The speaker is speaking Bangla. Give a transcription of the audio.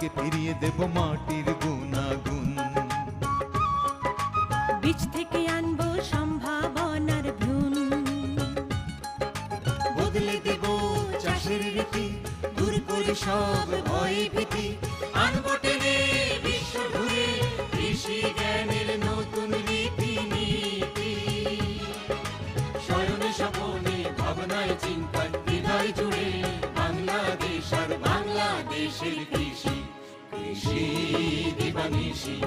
থেকে ফিরিয়ে দেব মাটির গুণাগুণ। বীজ থেকে আনবো সম্ভাবনার ভ্রূণ, বদলে দেব চাষের রীতি, দূর করে সব ভয় ভীতি, আনবো টেনে বিশ্ব ঘুরে কৃষি জ্ঞানের নতুন রীতিনীতি। শয়নে স্বপনে ভাবনায় চিন্তায় হৃদয় জুড়ে বাংলাদেশ আর বাংলাদেশের কৃষি, কৃষি দিবানিশি